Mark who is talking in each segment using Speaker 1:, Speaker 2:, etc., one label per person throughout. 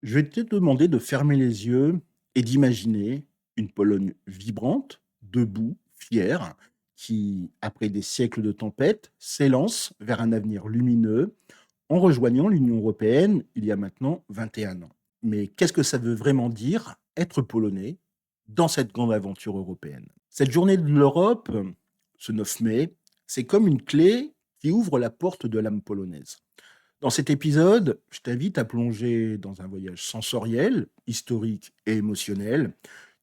Speaker 1: Je vais te demander de fermer les yeux et d'imaginer une Pologne vibrante, debout, fière, qui, après des siècles de tempêtes, s'élance vers un avenir lumineux en rejoignant l'Union européenne il y a maintenant 21 ans. Mais qu'est-ce que ça veut vraiment dire être polonais dans cette grande aventure européenne? Cette journée de l'Europe, ce 9 mai, c'est comme une clé qui ouvre la porte de l'âme polonaise. Dans cet épisode, je t'invite à plonger dans un voyage sensoriel, historique et émotionnel.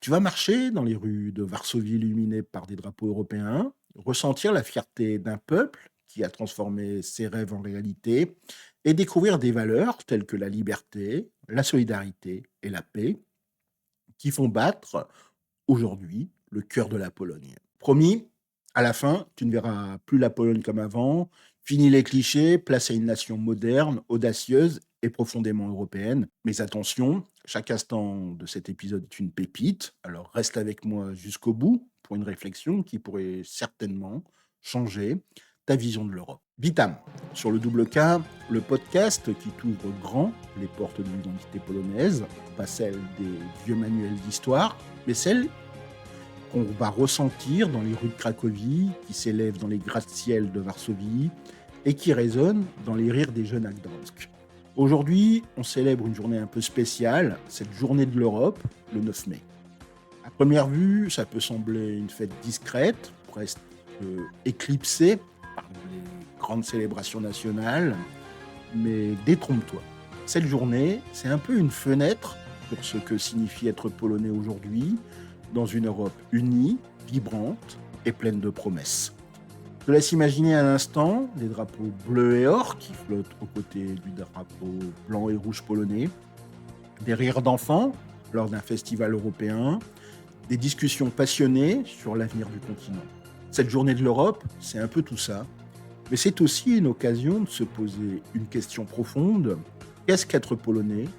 Speaker 1: Tu vas marcher dans les rues de Varsovie illuminées par des drapeaux européens, ressentir la fierté d'un peuple qui a transformé ses rêves en réalité et découvrir des valeurs telles que la liberté, la solidarité et la paix qui font battre aujourd'hui le cœur de la Pologne. Promis, à la fin, tu ne verras plus la Pologne comme avant. Fini les clichés, place à une nation moderne, audacieuse et profondément européenne. Mais attention, chaque instant de cet épisode est une pépite. Alors reste avec moi jusqu'au bout pour une réflexion qui pourrait certainement changer ta vision de l'Europe. Vitam, sur le double K, le podcast qui t'ouvre grand les portes de l'identité polonaise, pas celle des vieux manuels d'histoire, mais celle qu'on va ressentir dans les rues de Cracovie, qui s'élèvent dans les gratte-ciels de Varsovie et qui résonnent dans les rires des jeunes à Gdansk. Aujourd'hui, on célèbre une journée un peu spéciale, cette journée de l'Europe, le 9 mai. À première vue, ça peut sembler une fête discrète, presque éclipsée par les grandes célébrations nationales, mais détrompe-toi. Cette journée, c'est un peu une fenêtre pour ce que signifie être polonais aujourd'hui, dans une Europe unie, vibrante et pleine de promesses. Je te laisse imaginer un instant les drapeaux bleus et or qui flottent aux côtés du drapeau blanc et rouge polonais, des rires d'enfants lors d'un festival européen, des discussions passionnées sur l'avenir du continent. Cette journée de l'Europe, c'est un peu tout ça, mais c'est aussi une occasion de se poser une question profonde. Qu'est-ce qu'être polonais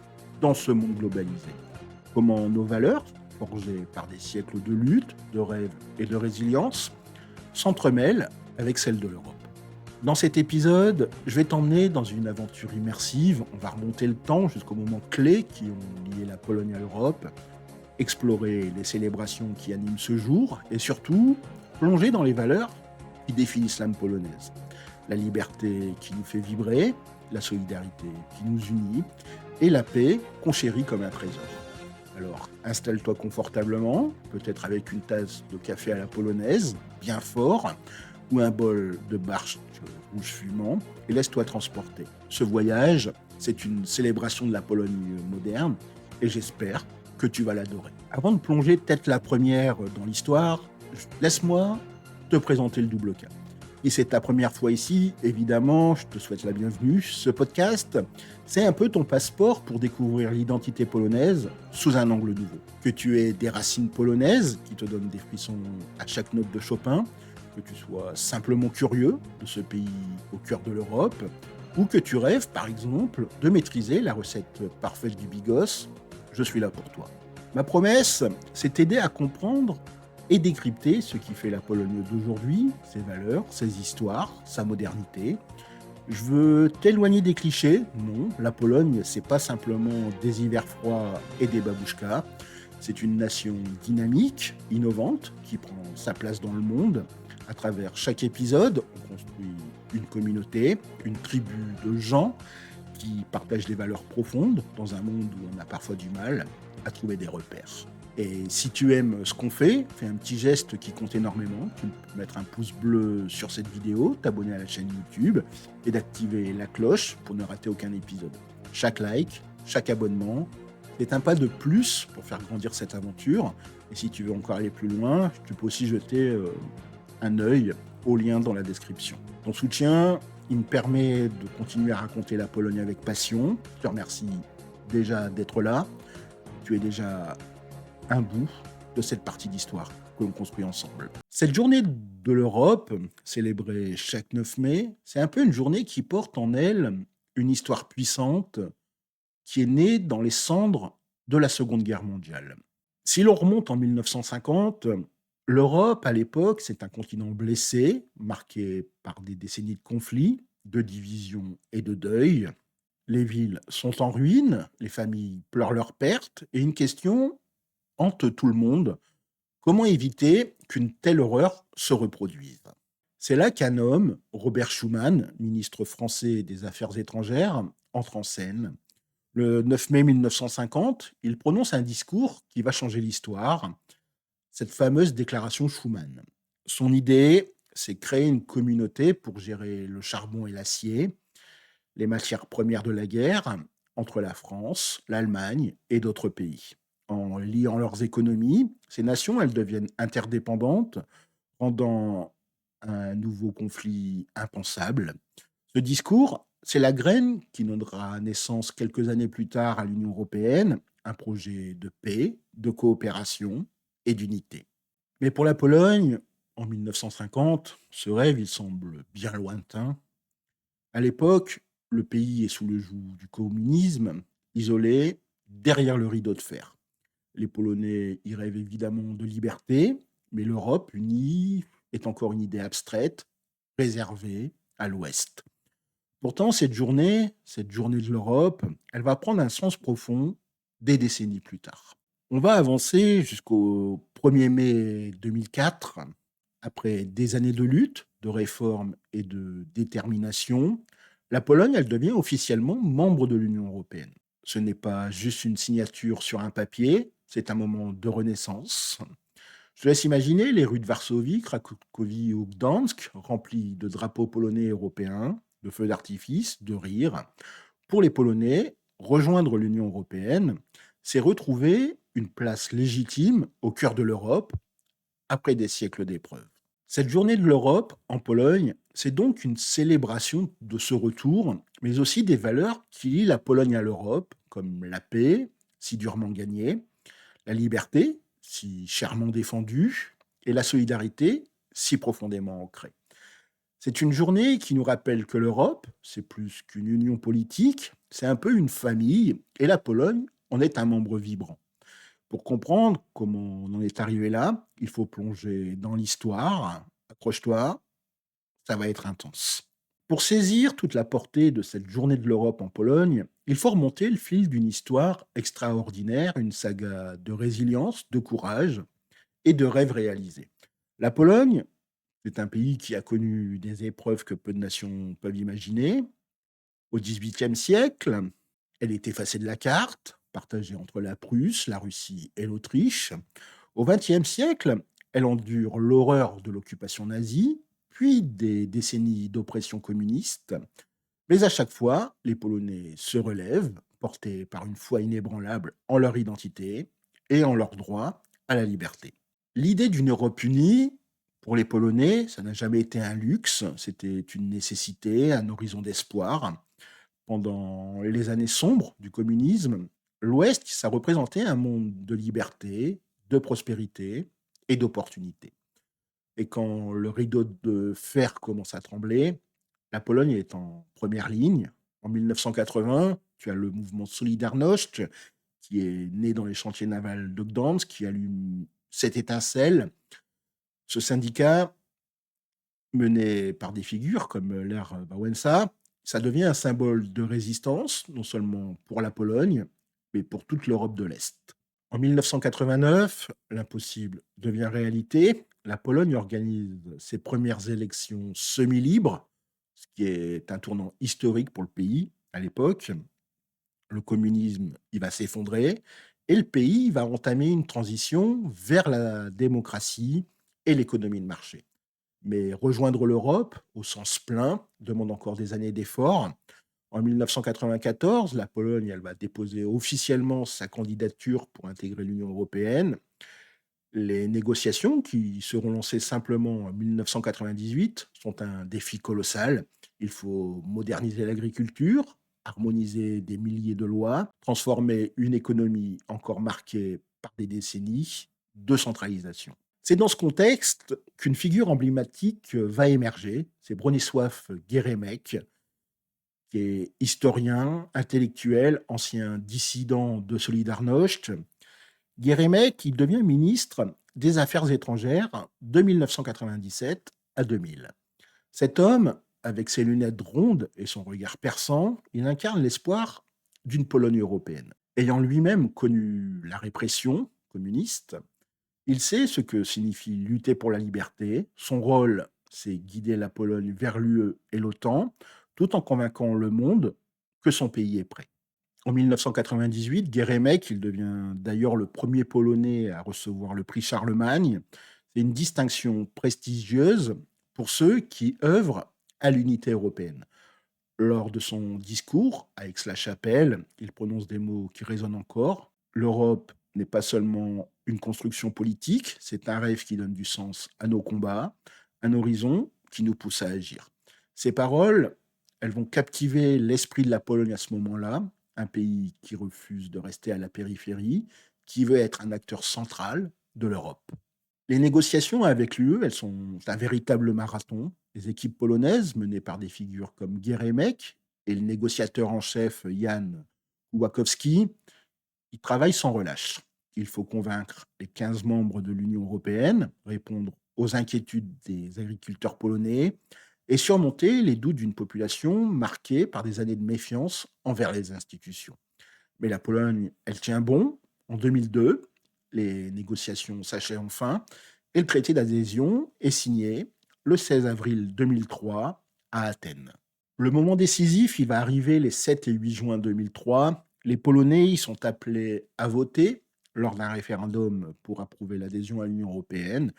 Speaker 1: dans ce monde globalisé? Comment nos valeurs, forgées par des siècles de lutte, de rêves et de résilience, s'entremêlent avec celles de l'Europe? Dans cet épisode, je vais t'emmener dans une aventure immersive. On va remonter le temps jusqu'aux moments clés qui ont lié la Pologne à l'Europe, explorer les célébrations qui animent ce jour et surtout plonger dans les valeurs qui définissent l'âme polonaise. La liberté qui nous fait vibrer, la solidarité qui nous unit et la paix qu'on chérit comme un trésor. Alors, installe-toi confortablement, peut-être avec une tasse de café à la polonaise, bien fort, ou un bol de barche rouge fumant, et laisse-toi transporter. Ce voyage, c'est une célébration de la Pologne moderne, et j'espère que tu vas l'adorer. Avant de plonger peut-être la première dans l'histoire, laisse-moi te présenter le double K. Et c'est ta première fois ici, évidemment, je te souhaite la bienvenue. Ce podcast, c'est un peu ton passeport pour découvrir l'identité polonaise sous un angle nouveau. Que tu aies des racines polonaises qui te donnent des frissons à chaque note de Chopin, que tu sois simplement curieux de ce pays au cœur de l'Europe, ou que tu rêves, par exemple, de maîtriser la recette parfaite du bigos, je suis là pour toi. Ma promesse, c'est t'aider à comprendre et décrypter ce qui fait la Pologne d'aujourd'hui, ses valeurs, ses histoires, sa modernité. Je veux t'éloigner des clichés. Non, la Pologne, c'est pas simplement des hivers froids et des babouchkas. C'est une nation dynamique, innovante, qui prend sa place dans le monde. À travers chaque épisode, on construit une communauté, une tribu de gens qui partagent des valeurs profondes dans un monde où on a parfois du mal à trouver des repères. Et si tu aimes ce qu'on fait, fais un petit geste qui compte énormément. Tu peux mettre un pouce bleu sur cette vidéo, t'abonner à la chaîne YouTube et d'activer la cloche pour ne rater aucun épisode. Chaque like, chaque abonnement, c'est un pas de plus pour faire grandir cette aventure. Et si tu veux encore aller plus loin, tu peux aussi jeter un œil au lien dans la description. Ton soutien, il me permet de continuer à raconter la Pologne avec passion. Je te remercie déjà d'être là. Tu es déjà un bout de cette partie d'histoire que l'on construit ensemble. Cette journée de l'Europe, célébrée chaque 9 mai, c'est un peu une journée qui porte en elle une histoire puissante qui est née dans les cendres de la Seconde Guerre mondiale. Si l'on remonte en 1950, l'Europe, à l'époque, c'est un continent blessé, marqué par des décennies de conflits, de divisions et de deuil. Les villes sont en ruine, les familles pleurent leurs pertes, et une question hante tout le monde: comment éviter qu'une telle horreur se reproduise? C'est là qu'un homme, Robert Schuman, ministre français des Affaires étrangères, entre en scène. Le 9 mai 1950, il prononce un discours qui va changer l'histoire, cette fameuse déclaration Schuman. Son idée, c'est créer une communauté pour gérer le charbon et l'acier, les matières premières de la guerre, entre la France, l'Allemagne et d'autres pays. En liant leurs économies, ces nations, elles deviennent interdépendantes, rendant un nouveau conflit impensable. Ce discours, c'est la graine qui donnera naissance quelques années plus tard à l'Union européenne, un projet de paix, de coopération et d'unité. Mais pour la Pologne, en 1950, ce rêve, il semble bien lointain. À l'époque, le pays est sous le joug du communisme, isolé, derrière le rideau de fer. Les Polonais y rêvent évidemment de liberté, mais l'Europe unie est encore une idée abstraite, réservée à l'Ouest. Pourtant, cette journée de l'Europe, elle va prendre un sens profond des décennies plus tard. On va avancer jusqu'au 1er mai 2004, après des années de lutte, de réforme et de détermination. La Pologne, elle devient officiellement membre de l'Union européenne. Ce n'est pas juste une signature sur un papier, c'est un moment de renaissance. Je te laisse imaginer les rues de Varsovie, Cracovie ou Gdansk, remplies de drapeaux polonais et européens, de feux d'artifice, de rires. Pour les Polonais, rejoindre l'Union européenne, c'est retrouver une place légitime au cœur de l'Europe après des siècles d'épreuves. Cette journée de l'Europe en Pologne, c'est donc une célébration de ce retour, mais aussi des valeurs qui lient la Pologne à l'Europe, comme la paix, si durement gagnée, la liberté, si chèrement défendue, et la solidarité, si profondément ancrée. C'est une journée qui nous rappelle que l'Europe, c'est plus qu'une union politique, c'est un peu une famille, et la Pologne en est un membre vibrant. Pour comprendre comment on en est arrivé là, il faut plonger dans l'histoire. Accroche-toi, ça va être intense. Pour saisir toute la portée de cette journée de l'Europe en Pologne, il faut remonter le fil d'une histoire extraordinaire, une saga de résilience, de courage et de rêves réalisés. La Pologne, c'est un pays qui a connu des épreuves que peu de nations peuvent imaginer. Au XVIIIe siècle, elle est effacée de la carte, partagée entre la Prusse, la Russie et l'Autriche. Au XXe siècle, elle endure l'horreur de l'occupation nazie, puis des décennies d'oppression communiste. Mais à chaque fois, les Polonais se relèvent, portés par une foi inébranlable en leur identité et en leur droit à la liberté. L'idée d'une Europe unie, pour les Polonais, ça n'a jamais été un luxe, c'était une nécessité, un horizon d'espoir. Pendant les années sombres du communisme, l'Ouest, ça représentait un monde de liberté, de prospérité et d'opportunité. Et quand le rideau de fer commence à trembler, la Pologne est en première ligne. En 1980, tu as le mouvement Solidarność qui est né dans les chantiers navals de Gdansk, qui allume cette étincelle. Ce syndicat, mené par des figures comme Lech Wałęsa, ça devient un symbole de résistance, non seulement pour la Pologne, mais pour toute l'Europe de l'Est. En 1989, l'impossible devient réalité. La Pologne organise ses premières élections semi-libres, ce qui est un tournant historique pour le pays à l'époque. Le communisme, il va s'effondrer et le pays va entamer une transition vers la démocratie et l'économie de marché. Mais rejoindre l'Europe, au sens plein, demande encore des années d'efforts. En 1994, la Pologne, elle va déposer officiellement sa candidature pour intégrer l'Union européenne. Les négociations, qui seront lancées simplement en 1998, sont un défi colossal. Il faut moderniser l'agriculture, harmoniser des milliers de lois, transformer une économie encore marquée par des décennies de centralisation. C'est dans ce contexte qu'une figure emblématique va émerger, c'est Bronisław Geremek, qui est historien, intellectuel, ancien dissident de Solidarność. Geremek, il devient ministre des Affaires étrangères de 1997 à 2000. Cet homme, avec ses lunettes rondes et son regard perçant, il incarne l'espoir d'une Pologne européenne. Ayant lui-même connu la répression communiste, il sait ce que signifie lutter pour la liberté. Son rôle, c'est guider la Pologne vers l'UE et l'OTAN, tout en convainquant le monde que son pays est prêt. En 1998, Guérémec, il devient d'ailleurs le premier Polonais à recevoir le prix Charlemagne. C'est une distinction prestigieuse pour ceux qui œuvrent à l'unité européenne. Lors de son discours à Aix-la-Chapelle, il prononce des mots qui résonnent encore. L'Europe n'est pas seulement une construction politique, c'est un rêve qui donne du sens à nos combats, un horizon qui nous pousse à agir. Ces paroles, elles vont captiver l'esprit de la Pologne à ce moment-là, un pays qui refuse de rester à la périphérie, qui veut être un acteur central de l'Europe. Les négociations avec l'UE, elles sont un véritable marathon. Les équipes polonaises, menées par des figures comme Guérémec et le négociateur en chef Jan Koułakowski, ils travaillent sans relâche. Il faut convaincre les 15 membres de l'Union européenne, répondre aux inquiétudes des agriculteurs polonais et surmonter les doutes d'une population marquée par des années de méfiance envers les institutions. Mais la Pologne, elle tient bon. En 2002, les négociations s'achèvent enfin et le traité d'adhésion est signé le 16 avril 2003 à Athènes. Le moment décisif, il va arriver les 7 et 8 juin 2003. Les Polonais y sont appelés à voter lors d'un référendum pour approuver l'adhésion à l'Union européenne.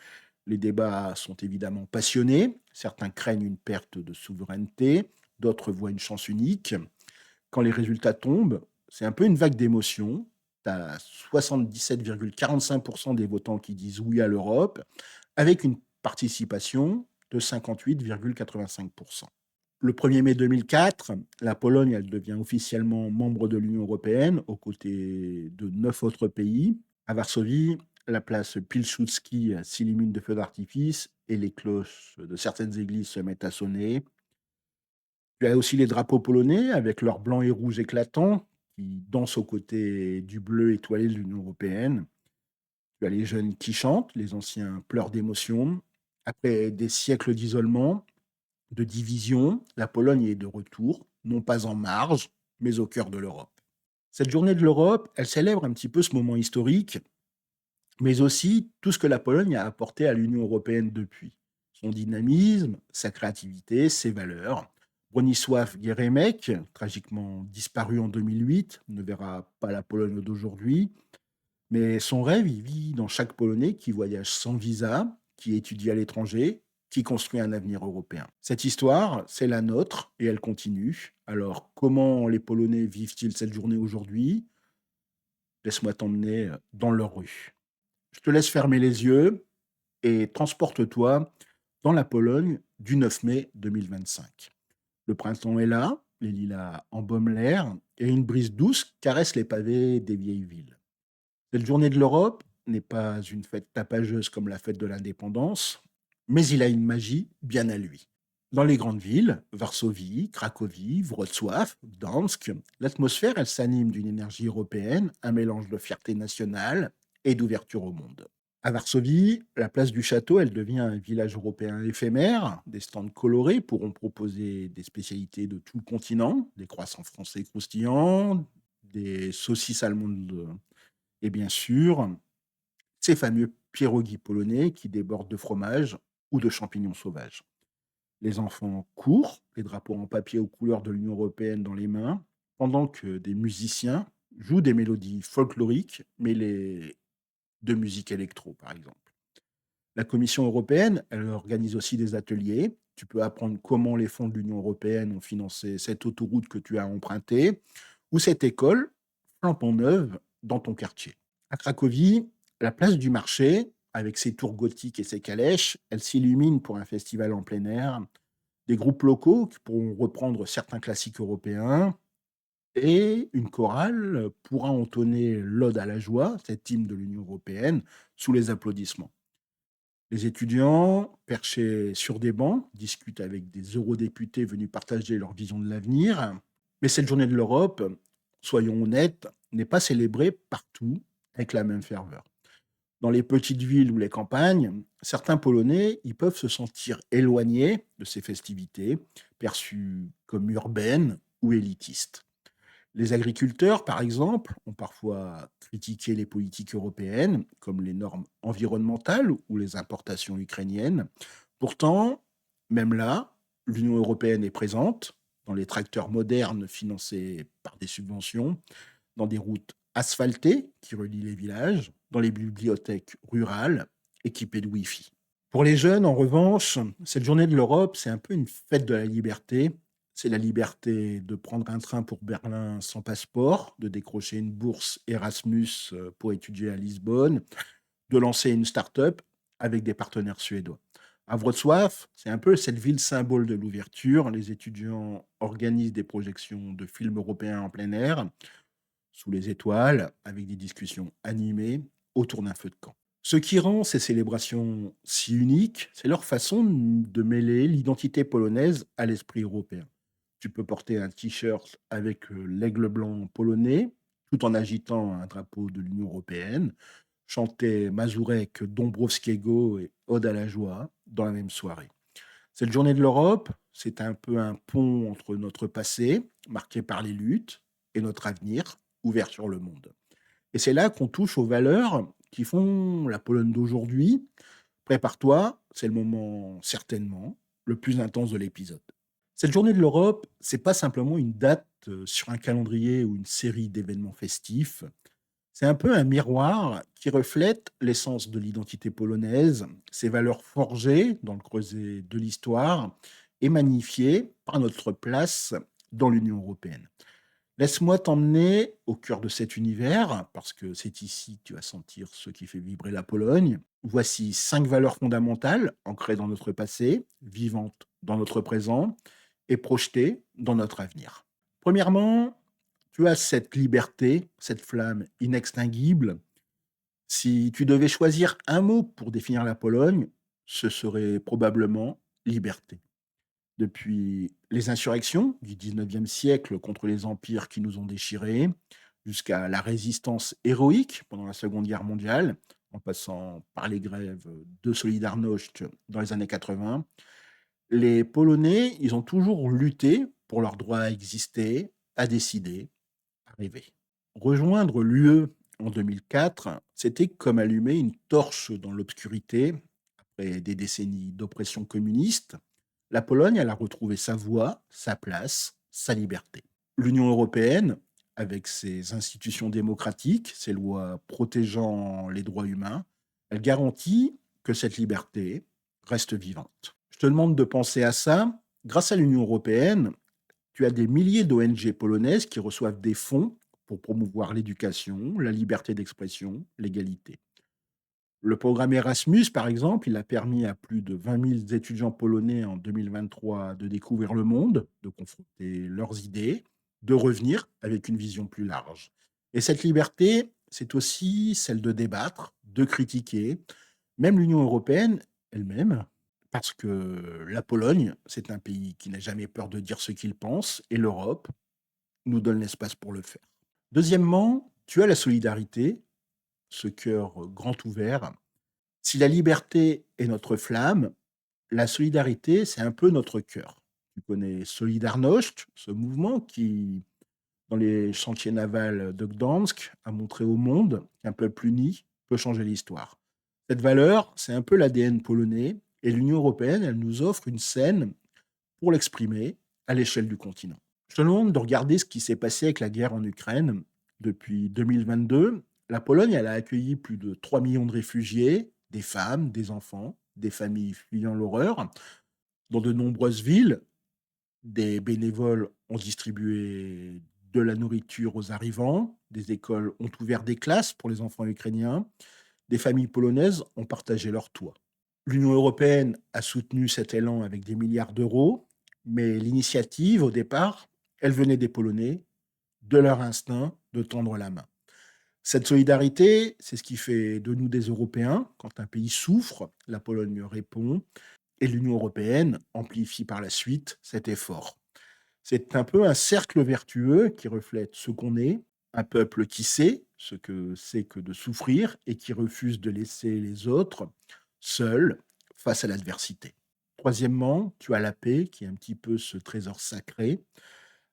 Speaker 1: Les débats sont évidemment passionnés. Certains craignent une perte de souveraineté, d'autres voient une chance unique. Quand les résultats tombent, c'est un peu une vague d'émotions. Tu as 77,45% des votants qui disent oui à l'Europe, avec une participation de 58,85%. Le 1er mai 2004, la Pologne, elle devient officiellement membre de l'Union européenne aux côtés de 9 autres pays. À Varsovie, la place Pilsudski s'illumine de feux d'artifice et les cloches de certaines églises se mettent à sonner. Tu as aussi les drapeaux polonais avec leur blanc et rouge éclatant qui dansent aux côtés du bleu étoilé de l'Union européenne. Tu as les jeunes qui chantent, les anciens pleurent d'émotion. Après des siècles d'isolement, de division, la Pologne est de retour, non pas en marge, mais au cœur de l'Europe. Cette journée de l'Europe, elle célèbre un petit peu ce moment historique, mais aussi tout ce que la Pologne a apporté à l'Union européenne depuis. Son dynamisme, sa créativité, ses valeurs. Bronisław Geremek, tragiquement disparu en 2008, ne verra pas la Pologne d'aujourd'hui, mais son rêve, il vit dans chaque Polonais qui voyage sans visa, qui étudie à l'étranger, qui construit un avenir européen. Cette histoire, c'est la nôtre et elle continue. Alors, comment les Polonais vivent-ils cette journée aujourd'hui? Laisse-moi t'emmener dans leur rue. Je te laisse fermer les yeux et transporte-toi dans la Pologne du 9 mai 2025. Le printemps est là, les lilas embaument l'air et une brise douce caresse les pavés des vieilles villes. Cette journée de l'Europe n'est pas une fête tapageuse comme la fête de l'indépendance, mais il a une magie bien à lui. Dans les grandes villes, Varsovie, Cracovie, Wrocław, Gdansk, l'atmosphère, elle s'anime d'une énergie européenne, un mélange de fierté nationale et d'ouverture au monde. À Varsovie, la place du château, elle devient un village européen éphémère. Des stands colorés pourront proposer des spécialités de tout le continent, des croissants français croustillants, des saucisses allemandes et bien sûr, ces fameux pierogies polonais qui débordent de fromage ou de champignons sauvages. Les enfants courent, les drapeaux en papier aux couleurs de l'Union européenne dans les mains, pendant que des musiciens jouent des mélodies folkloriques mêlées de musique électro, par exemple. La Commission européenne, elle organise aussi des ateliers. Tu peux apprendre comment les fonds de l'Union européenne ont financé cette autoroute que tu as empruntée ou cette école flambant neuve dans ton quartier. À Cracovie, la place du marché, avec ses tours gothiques et ses calèches, elle s'illumine pour un festival en plein air. Des groupes locaux qui pourront reprendre certains classiques européens et une chorale pourra entonner l'Ode à la joie, cet hymne de l'Union européenne, sous les applaudissements. Les étudiants, perchés sur des bancs, discutent avec des eurodéputés venus partager leur vision de l'avenir. Mais cette journée de l'Europe, soyons honnêtes, n'est pas célébrée partout avec la même ferveur. Dans les petites villes ou les campagnes, certains Polonais, ils peuvent se sentir éloignés de ces festivités, perçues comme urbaines ou élitistes. Les agriculteurs, par exemple, ont parfois critiqué les politiques européennes, comme les normes environnementales ou les importations ukrainiennes. Pourtant, même là, l'Union européenne est présente dans les tracteurs modernes financés par des subventions, dans des routes asphaltées qui relient les villages, dans les bibliothèques rurales équipées de Wi-Fi. Pour les jeunes, en revanche, cette journée de l'Europe, c'est un peu une fête de la liberté. C'est la liberté de prendre un train pour Berlin sans passeport, de décrocher une bourse Erasmus pour étudier à Lisbonne, de lancer une start-up avec des partenaires suédois. À Wrocław, c'est un peu cette ville symbole de l'ouverture. Les étudiants organisent des projections de films européens en plein air, sous les étoiles, avec des discussions animées autour d'un feu de camp. Ce qui rend ces célébrations si uniques, c'est leur façon de mêler l'identité polonaise à l'esprit européen. Tu peux porter un t-shirt avec l'aigle blanc polonais, tout en agitant un drapeau de l'Union européenne, chanter Mazurek, Dombrowskiego et Ode à la joie dans la même soirée. Cette journée de l'Europe, c'est un peu un pont entre notre passé, marqué par les luttes, et notre avenir, ouvert sur le monde. Et c'est là qu'on touche aux valeurs qui font la Pologne d'aujourd'hui. Prépare-toi, c'est le moment certainement le plus intense de l'épisode. Cette journée de l'Europe, c'est pas simplement une date sur un calendrier ou une série d'événements festifs. C'est un peu un miroir qui reflète l'essence de l'identité polonaise, ses valeurs forgées dans le creuset de l'histoire et magnifiées par notre place dans l'Union européenne. Laisse-moi t'emmener au cœur de cet univers, parce que c'est ici que tu vas sentir ce qui fait vibrer la Pologne. Voici 5 valeurs fondamentales ancrées dans notre passé, vivantes dans notre présent et projetées dans notre avenir. Premièrement, tu as cette liberté, cette flamme inextinguible. Si tu devais choisir un mot pour définir la Pologne, ce serait probablement liberté. Depuis les insurrections du 19e siècle contre les empires qui nous ont déchirés, jusqu'à la résistance héroïque pendant la Seconde Guerre mondiale, en passant par les grèves de Solidarność dans les années 80, les Polonais, ils ont toujours lutté pour leur droit à exister, à décider, à rêver. Rejoindre l'UE en 2004, c'était comme allumer une torche dans l'obscurité après des décennies d'oppression communiste. La Pologne, elle a retrouvé sa voie, sa place, sa liberté. L'Union européenne, avec ses institutions démocratiques, ses lois protégeant les droits humains, elle garantit que cette liberté reste vivante. Je te demande de penser à ça. Grâce à l'Union européenne, tu as des milliers d'ONG polonaises qui reçoivent des fonds pour promouvoir l'éducation, la liberté d'expression, l'égalité. Le programme Erasmus, par exemple, il a permis à plus de 20 000 étudiants polonais en 2023 de découvrir le monde, de confronter leurs idées, de revenir avec une vision plus large. Et cette liberté, c'est aussi celle de débattre, de critiquer, même l'Union européenne elle-même, parce que la Pologne, c'est un pays qui n'a jamais peur de dire ce qu'il pense, et l'Europe nous donne l'espace pour le faire. Deuxièmement, tu as la solidarité, ce cœur grand ouvert. Si la liberté est notre flamme, la solidarité, c'est un peu notre cœur. Tu connais Solidarność, ce mouvement qui, dans les chantiers navals de Gdansk, a montré au monde qu'un peuple uni peut changer l'histoire. Cette valeur, c'est un peu l'ADN polonais, et l'Union européenne, elle nous offre une scène pour l'exprimer à l'échelle du continent. Je te demande de regarder ce qui s'est passé avec la guerre en Ukraine. Depuis 2022, la Pologne, elle a accueilli plus de 3 millions de réfugiés, des femmes, des enfants, des familles fuyant l'horreur. Dans de nombreuses villes, des bénévoles ont distribué de la nourriture aux arrivants, des écoles ont ouvert des classes pour les enfants ukrainiens, des familles polonaises ont partagé leurs toits. L'Union européenne a soutenu cet élan avec des milliards d'euros, mais l'initiative, au départ, elle venait des Polonais, de leur instinct de tendre la main. Cette solidarité, c'est ce qui fait de nous des Européens. Quand un pays souffre, la Pologne répond et l'Union européenne amplifie par la suite cet effort. C'est un peu un cercle vertueux qui reflète ce qu'on est, Un peuple qui sait ce que c'est que de souffrir et qui refuse de laisser les autres seuls face à l'adversité. Troisièmement, tu as la paix, qui est un petit peu ce trésor sacré.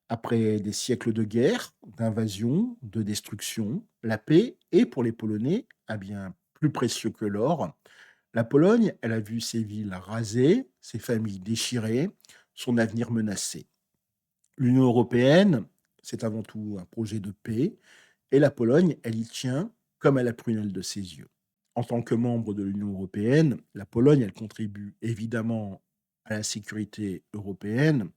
Speaker 1: Après des siècles de guerre, d'invasion, de destruction, la paix est pour les Polonais un bien plus précieux que l'or. La Pologne, elle a vu ses villes rasées, ses familles déchirées, son avenir menacé. L'Union européenne, c'est avant tout un projet de paix, et la Pologne, elle y tient comme à la prunelle de ses yeux. En tant que membre de l'Union européenne, la Pologne, elle contribue évidemment à la sécurité européenne.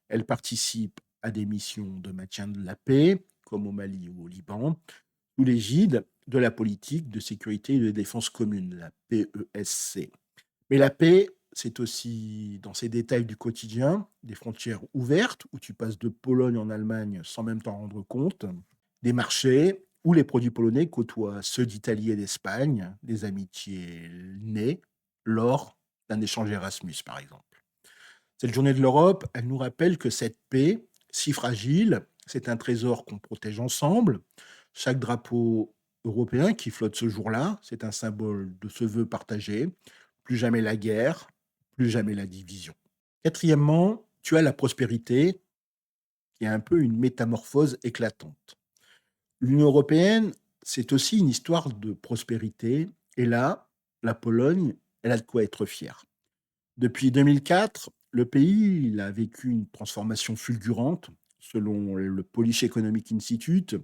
Speaker 1: Elle participe à des missions de maintien de la paix, comme au Mali ou au Liban, sous l'égide de la politique de sécurité et de défense commune, la PESC. Mais la paix, c'est aussi dans ces détails du quotidien, des frontières ouvertes, où tu passes de Pologne en Allemagne sans même t'en rendre compte, des marchés où les produits polonais côtoient ceux d'Italie et d'Espagne, des amitiés nées lors d'un échange Erasmus, par exemple. Cette journée de l'Europe, elle nous rappelle que cette paix, si fragile, c'est un trésor qu'on protège ensemble. Chaque drapeau européen qui flotte ce jour-là, c'est un symbole de ce vœu partagé. Plus jamais la guerre, plus jamais la division. Quatrièmement, tu as la prospérité, qui est un peu une métamorphose éclatante. L'Union européenne, c'est aussi une histoire de prospérité. Et là, la Pologne, elle a de quoi être fière. Depuis 2004, le pays il a vécu une transformation fulgurante. Selon le Polish Economic Institute,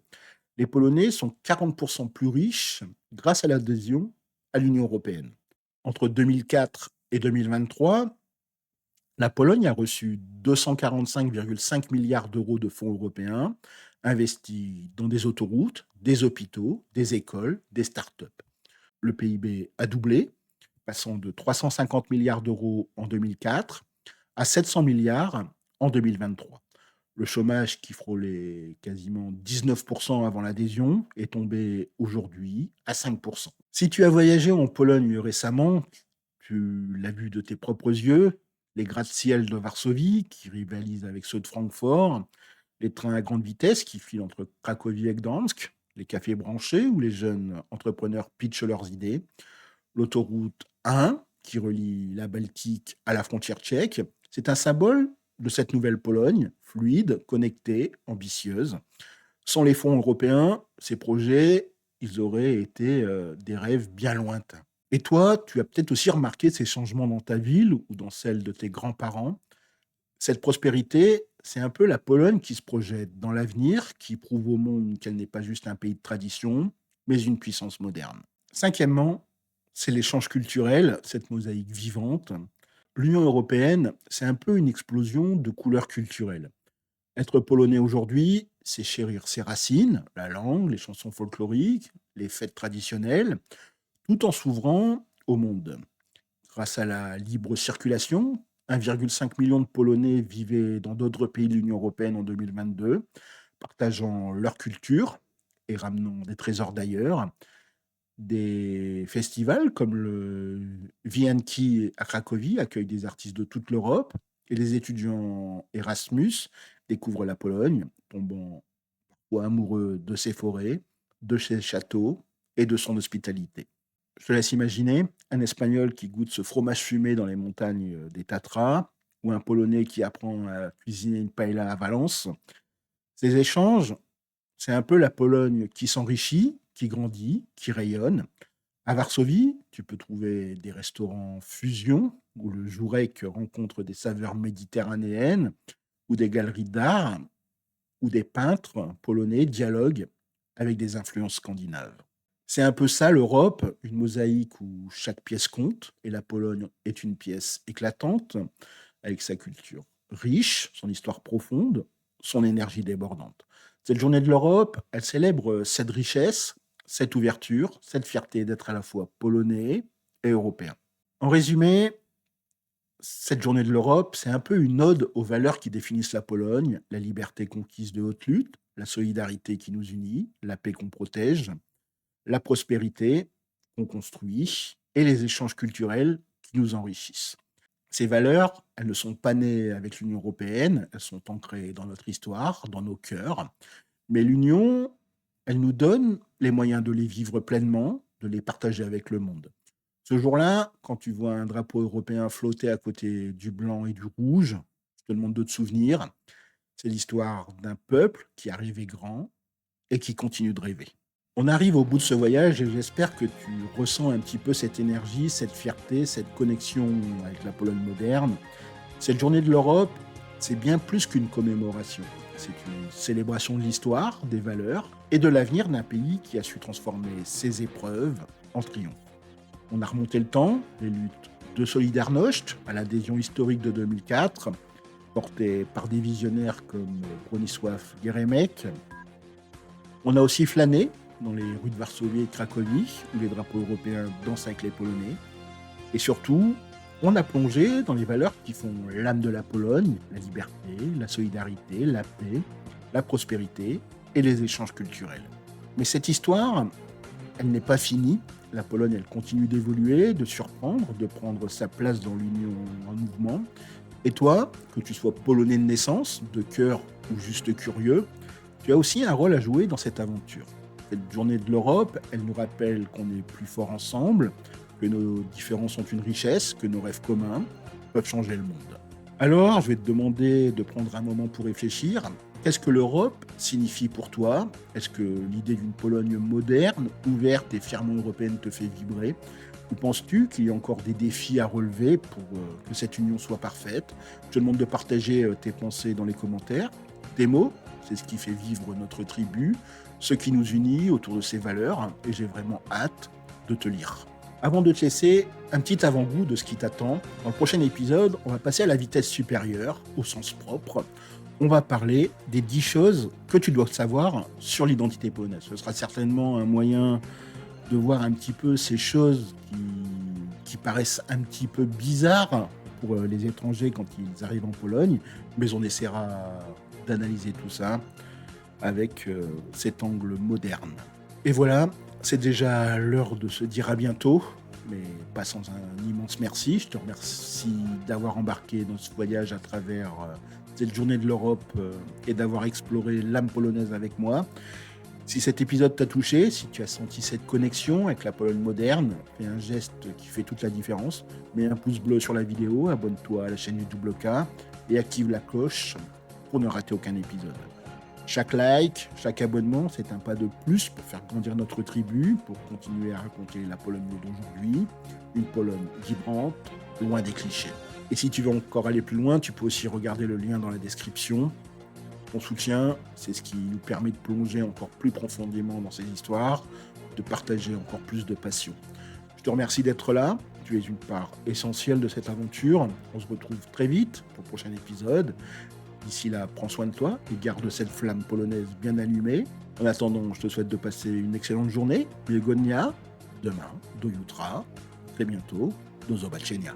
Speaker 1: les Polonais sont 40% plus riches grâce à l'adhésion à l'Union européenne. Entre 2004 et 2023, la Pologne a reçu 245,5 milliards d'euros de fonds européens investis dans des autoroutes, des hôpitaux, des écoles, des startups. Le PIB a doublé, passant de 350 milliards d'euros en 2004 à 700 milliards en 2023. Le chômage, qui frôlait quasiment 19% avant l'adhésion, est tombé aujourd'hui à 5%. Si tu as voyagé en Pologne récemment, tu l'as vu de tes propres yeux, les gratte-ciel de Varsovie, qui rivalisent avec ceux de Francfort, les trains à grande vitesse qui filent entre Cracovie et Gdansk, les cafés branchés où les jeunes entrepreneurs pitchent leurs idées, l'autoroute 1 qui relie la Baltique à la frontière tchèque. C'est un symbole de cette nouvelle Pologne, fluide, connectée, ambitieuse. Sans les fonds européens, ces projets, ils auraient été des rêves bien lointains. Et toi, tu as peut-être aussi remarqué ces changements dans ta ville ou dans celle de tes grands-parents. Cette prospérité, c'est un peu la Pologne qui se projette dans l'avenir, qui prouve au monde qu'elle n'est pas juste un pays de tradition, mais une puissance moderne. Cinquièmement, c'est l'échange culturel, cette mosaïque vivante. L'Union européenne, c'est un peu une explosion de couleurs culturelles. Être polonais aujourd'hui, c'est chérir ses racines, la langue, les chansons folkloriques, les fêtes traditionnelles, tout en s'ouvrant au monde. Grâce à la libre circulation, 1,5 million de Polonais vivaient dans d'autres pays de l'Union européenne en 2022, partageant leur culture et ramenant des trésors d'ailleurs. Des festivals comme le VNK à Cracovie accueillent des artistes de toute l'Europe et les étudiants Erasmus découvrent la Pologne, tombant parfois amoureux de ses forêts, de ses châteaux et de son hospitalité. Je te laisse imaginer un Espagnol qui goûte ce fromage fumé dans les montagnes des Tatras ou un Polonais qui apprend à cuisiner une paella à Valence. Ces échanges, c'est un peu la Pologne qui s'enrichit, qui grandit, qui rayonne. À Varsovie, tu peux trouver des restaurants fusion où le Jourek rencontre des saveurs méditerranéennes ou des galeries d'art où des peintres polonais dialoguent avec des influences scandinaves. C'est un peu ça l'Europe, une mosaïque où chaque pièce compte et la Pologne est une pièce éclatante avec sa culture riche, son histoire profonde, son énergie débordante. Cette journée de l'Europe, elle célèbre cette richesse, cette ouverture, cette fierté d'être à la fois polonais et européen. En résumé, cette journée de l'Europe, c'est un peu une ode aux valeurs qui définissent la Pologne, la liberté conquise de haute lutte, la solidarité qui nous unit, la paix qu'on protège, la prospérité qu'on construit et les échanges culturels qui nous enrichissent. Ces valeurs, elles ne sont pas nées avec l'Union européenne, elles sont ancrées dans notre histoire, dans nos cœurs. Mais l'Union, Elle nous donne les moyens de les vivre pleinement, de les partager avec le monde. Ce jour-là, quand tu vois un drapeau européen flotter à côté du blanc et du rouge, je te demande de te souvenir, c'est l'histoire d'un peuple qui a rêvé grand et qui continue de rêver. On arrive au bout de ce voyage et j'espère que tu ressens un petit peu cette énergie, cette fierté, cette connexion avec la Pologne moderne. Cette journée de l'Europe, c'est bien plus qu'une commémoration. C'est une célébration de l'histoire, des valeurs et de l'avenir d'un pays qui a su transformer ses épreuves en triomphe. On a remonté le temps, les luttes de Solidarność à l'adhésion historique de 2004, portée par des visionnaires comme Bronisław Geremek. On a aussi flâné dans les rues de Varsovie et de Cracovie, où les drapeaux européens dansent avec les Polonais. Et surtout, on a plongé dans les valeurs qui font l'âme de la Pologne, la liberté, la solidarité, la paix, la prospérité et les échanges culturels. Mais cette histoire, elle n'est pas finie. La Pologne, elle continue d'évoluer, de surprendre, de prendre sa place dans l'Union en mouvement. Et toi, que tu sois polonais de naissance, de cœur ou juste curieux, tu as aussi un rôle à jouer dans cette aventure. Cette journée de l'Europe, elle nous rappelle qu'on est plus fort ensemble, que nos différences sont une richesse, que nos rêves communs peuvent changer le monde. Alors, je vais te demander de prendre un moment pour réfléchir. Qu'est-ce que l'Europe signifie pour toi? Est-ce que l'idée d'une Pologne moderne, ouverte et fièrement européenne te fait vibrer? Ou penses-tu qu'il y a encore des défis à relever pour que cette union soit parfaite? Je te demande de partager tes pensées dans les commentaires. Tes mots, c'est ce qui fait vivre notre tribu, ce qui nous unit autour de ces valeurs, et j'ai vraiment hâte de te lire. Avant de te laisser, un petit avant-goût de ce qui t'attend. Dans le prochain épisode, on va passer à la vitesse supérieure, au sens propre. On va parler des 10 choses que tu dois savoir sur l'identité polonaise. Ce sera certainement un moyen de voir un petit peu ces choses qui paraissent un petit peu bizarres pour les étrangers quand ils arrivent en Pologne, mais on essaiera d'analyser tout ça avec cet angle moderne. Et voilà, c'est déjà l'heure de se dire à bientôt, mais pas sans un immense merci. Je te remercie d'avoir embarqué dans ce voyage à travers cette journée de l'Europe et d'avoir exploré l'âme polonaise avec moi. Si cet épisode t'a touché, si tu as senti cette connexion avec la Pologne moderne, fais un geste qui fait toute la différence. Mets un pouce bleu sur la vidéo, abonne-toi à la chaîne YouTube K et active la cloche pour ne rater aucun épisode. Chaque like, chaque abonnement, c'est un pas de plus pour faire grandir notre tribu, pour continuer à raconter la Pologne d'aujourd'hui, une Pologne vibrante, loin des clichés. Et si tu veux encore aller plus loin, tu peux aussi regarder le lien dans la description. Ton soutien, c'est ce qui nous permet de plonger encore plus profondément dans ces histoires, de partager encore plus de passion. Je te remercie d'être là, tu es une part essentielle de cette aventure. On se retrouve très vite pour le prochain épisode. D'ici là, prends soin de toi et garde cette flamme polonaise bien allumée. En attendant, je te souhaite de passer une excellente journée. Biegonia, demain, do jutra, très bientôt, do zobaczenia.